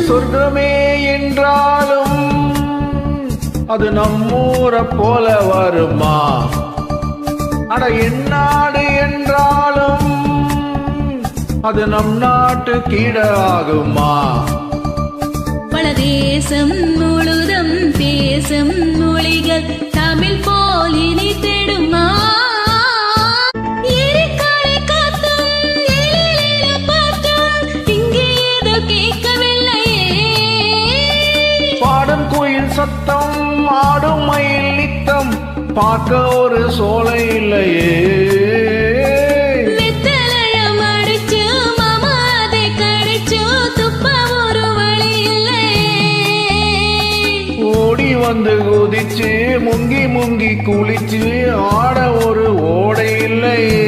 சொர்க்கமே என்றாலும் அது நம்மூரை போல வருமா? அட எந்நாடு என்றாலும் அது நம் நாட்டு கீழ ஆகுமா? பல தேசம் முழுதும் பேசும் மொழிகள் தமிழ் போல் இனி தேடுமா? பாடும் குயில் சத்தம் ஆடும் மயில் நித்தம் பார்க்க ஒரு சோலை இல்லையே. ஓடி வந்து குதிச்சு முங்கி முங்கி குளிச்சு ஆட ஒரு ஓடை இல்லையே.